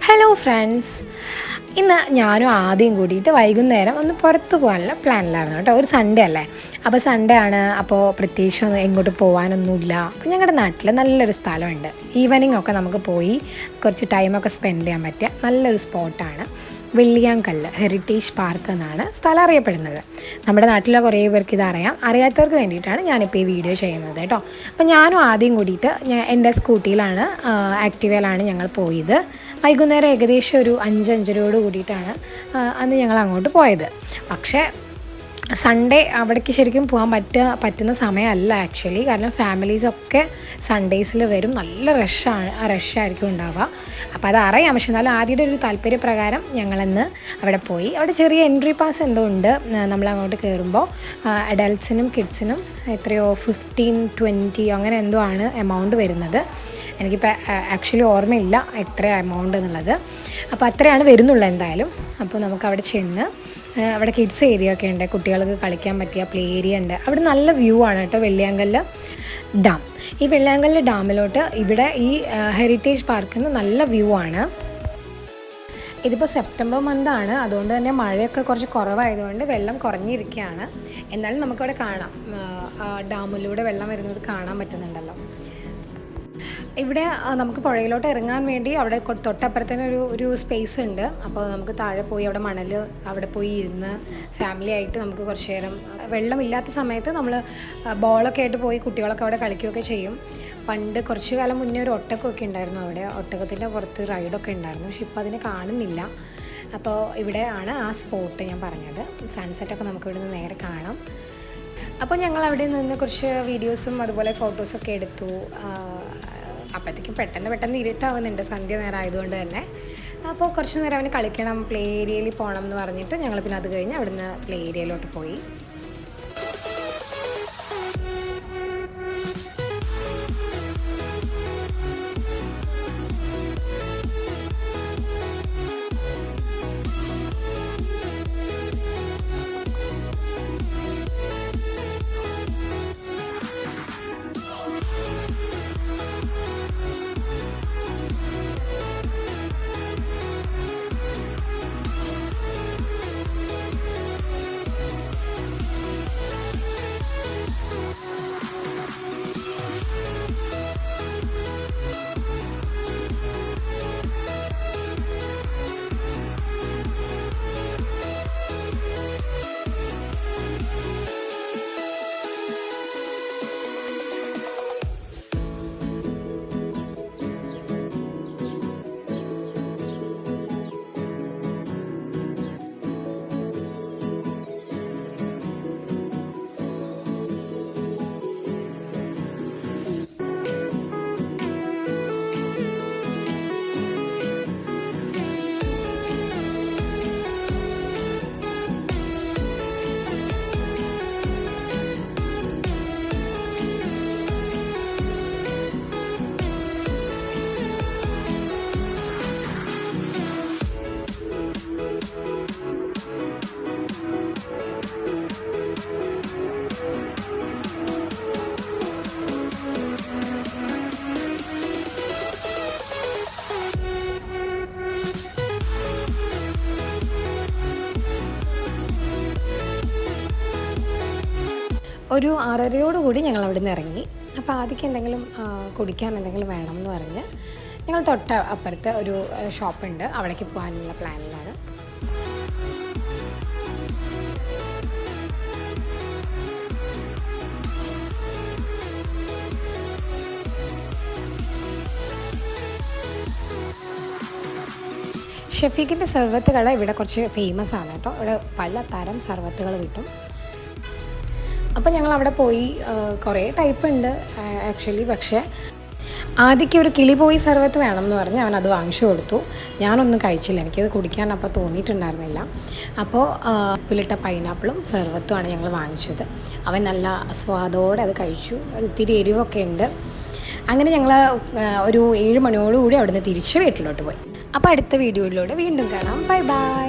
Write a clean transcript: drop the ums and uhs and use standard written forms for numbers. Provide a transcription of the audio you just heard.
Hello friends, ഇന്ന് ഞാനും ആദ്യം കൂടിയിട്ട് വൈകുന്നേരം ഒന്ന് പുറത്ത് പോകാനുള്ള പ്ലാനിലായിരുന്നു കേട്ടോ. ഒരു സൺഡേ അല്ലേ, അപ്പോൾ സൺഡേ ആണ്. അപ്പോൾ പ്രത്യേകിച്ച് എങ്ങോട്ട് പോകാനൊന്നുമില്ല. അപ്പോൾ ഞങ്ങളുടെ നാട്ടിൽ നല്ലൊരു സ്ഥലമുണ്ട്. ഈവനിങ് ഒക്കെ നമുക്ക് പോയി കുറച്ച് ടൈമൊക്കെ സ്പെൻഡ് ചെയ്യാൻ പറ്റിയ നല്ലൊരു സ്പോട്ടാണ് വെള്ളിയാങ്കല്ല് ഹെറിറ്റേജ് പാർക്ക് എന്നാണ് സ്ഥലം അറിയപ്പെടുന്നത്. നമ്മുടെ നാട്ടിലെ കുറേ പേർക്ക് ഇതറിയാം. അറിയാത്തവർക്ക് വേണ്ടിയിട്ടാണ് ഞാനിപ്പോൾ ഈ വീഡിയോ ചെയ്യുന്നത് കേട്ടോ. അപ്പോൾ ഞാനും ആദ്യം കൂടിയിട്ട് എൻ്റെ സ്കൂട്ടിയിലാണ്, ആക്ടിവയിലാണ് ഞങ്ങൾ പോയത്. വൈകുന്നേരം ഏകദേശം ഒരു 5-5:30 കൂടിയിട്ടാണ് അന്ന് ഞങ്ങൾ അങ്ങോട്ട് പോയത്. പക്ഷേ സൺഡേ അവിടേക്ക് ശരിക്കും പോകാൻ പറ്റുന്ന സമയമല്ല ആക്ച്വലി. കാരണം ഫാമിലീസൊക്കെ സൺഡേസിൽ വരും. നല്ല റഷായിരിക്കും ഉണ്ടാവുക. അപ്പോൾ അതറിയാം. പക്ഷെ എന്നാലും ആദ്യത്തെ ഒരു താല്പര്യപ്രകാരം ഞങ്ങളന്ന് അവിടെ പോയി. അവിടെ ചെറിയ എൻട്രി പാസ് എന്തോ ഉണ്ട്. നമ്മളങ്ങോട്ട് കയറുമ്പോൾ അഡൽട്ട്സിനും കിഡ്സിനും എത്രയോ 15-20 അങ്ങനെ എന്തോ ആണ് എമൗണ്ട് വരുന്നത്. എനിക്കിപ്പോൾ ആക്ച്വലി ഓർമ്മയില്ല എത്ര എമൗണ്ട് എന്നുള്ളത്. അപ്പോൾ അത്രയാണ് വരുന്നുള്ളൂ എന്തായാലും. അപ്പോൾ നമുക്ക് അവിടെ ചെന്ന് അവിടെ കിഡ്സ് ഏരിയ ഒക്കെ ഉണ്ട്, കുട്ടികൾക്ക് കളിക്കാൻ പറ്റിയ പ്ലേ ഏരിയ ഉണ്ട്. അവിടെ നല്ല വ്യൂ ആണ് കേട്ടോ വെള്ളിയാങ്കല്ല് ഡാം. ഈ വെള്ളിയാങ്കല്ല് ഡാമിലോട്ട് ഇവിടെ ഈ ഹെറിറ്റേജ് പാർക്കിൽ നിന്ന് നല്ല വ്യൂ ആണ്. ഇതിപ്പോൾ സെപ്റ്റംബർ മന്താണ്, അതുകൊണ്ട് തന്നെ മഴയൊക്കെ കുറച്ച് കുറവായതുകൊണ്ട് വെള്ളം കുറഞ്ഞിരിക്കുകയാണ്. എന്നാലും നമുക്കവിടെ കാണാം, ഡാമിലൂടെ വെള്ളം വരുന്നത് കാണാൻ പറ്റുന്നുണ്ടല്ലോ. ഇവിടെ നമുക്ക് പുഴയിലോട്ട് ഇറങ്ങാൻ വേണ്ടി അവിടെ തൊട്ടപ്പുറത്തന്നെ ഒരു സ്പേസ് ഉണ്ട്. അപ്പോൾ നമുക്ക് താഴെ പോയി അവിടെ അവിടെ പോയി ഇരുന്ന് ഫാമിലി ആയിട്ട് നമുക്ക് കുറച്ച് നേരം, വെള്ളമില്ലാത്ത സമയത്ത് നമ്മൾ ബോളൊക്കെ ആയിട്ട് പോയി കുട്ടികളൊക്കെ അവിടെ കളിക്കുകയൊക്കെ ചെയ്യും. പണ്ട് കുറച്ച് കാലം മുന്നേ ഒരു ഒട്ടകമൊക്കെ ഉണ്ടായിരുന്നു അവിടെ. ഒട്ടകത്തിൻ്റെ പുറത്ത് റൈഡൊക്കെ ഉണ്ടായിരുന്നു. പക്ഷെ ഇപ്പോൾ അതിനെ കാണുന്നില്ല. അപ്പോൾ ഇവിടെ ആണ് ആ സ്പോട്ട് ഞാൻ പറഞ്ഞത്. സൺസെറ്റൊക്കെ നമുക്ക് ഇവിടെ നിന്ന് നേരെ കാണാം. അപ്പോൾ ഞങ്ങൾ അവിടെ നിന്ന് കുറച്ച് വീഡിയോസും അതുപോലെ ഫോട്ടോസൊക്കെ എടുത്തു. അപ്പോഴത്തേക്കും പെട്ടെന്ന് ഇരുട്ടാവുന്നുണ്ട്, സന്ധ്യ നേരം ആയതുകൊണ്ട് തന്നെ. അപ്പോൾ കുറച്ച് നേരം അവന് കളിക്കണം, പ്ലേ ഏരിയയിൽ പോകണം എന്ന് പറഞ്ഞിട്ട് ഞങ്ങൾ പിന്നെ അത് കഴിഞ്ഞ് അവിടുന്ന് പ്ലേ ഏരിയയിലോട്ട് പോയി. ഒരു 6:30 ഞങ്ങൾ അവിടെ നിന്ന് ഇറങ്ങി. അപ്പോൾ ആദ്യം എന്തെങ്കിലും കുടിക്കാൻ എന്തെങ്കിലും വേണമെന്ന് പറഞ്ഞ് ഞങ്ങൾ അപ്പുറത്ത് ഒരു ഷോപ്പുണ്ട്, അവിടേക്ക് പോകാനുള്ള പ്ലാനിലാണ്. ഷെഫീഖിൻ്റെ സർവത്തുകൾ ഇവിടെ കുറച്ച് ഫേമസ് ആണ് കേട്ടോ. ഇവിടെ പല തരം സർവത്തുകൾ കിട്ടും. അപ്പോൾ ഞങ്ങൾ അവിടെ പോയി. കുറേ ടൈപ്പ് ഉണ്ട് ആക്ച്വലി. പക്ഷേ ആദ്യമൊക്കെ ഒരു കിളിപോയി സർവത്ത് വേണമെന്ന് പറഞ്ഞ് അവൻ അത് വാങ്ങിച്ചു കൊടുത്തു. ഞാനൊന്നും കഴിച്ചില്ല, എനിക്കത് കുടിക്കാൻ അപ്പോൾ തോന്നിയിട്ടുണ്ടായിരുന്നില്ല. അപ്പോൾ ഉപ്പിലിട്ട പൈനാപ്പിളും സർവത്തുമാണ് ഞങ്ങൾ വാങ്ങിച്ചത്. അവൻ നല്ല സ്വാദോടെ അത് കഴിച്ചു. അത് ഇത്തിരി എരിവൊക്കെ ഉണ്ട്. അങ്ങനെ ഞങ്ങൾ ഒരു 7 മണിയോടുകൂടി അവിടുന്ന് തിരിച്ച് വീട്ടിലോട്ട് പോയി. അപ്പോൾ അടുത്ത വീഡിയോയിലൂടെ വീണ്ടും കാണാം. Bye bye.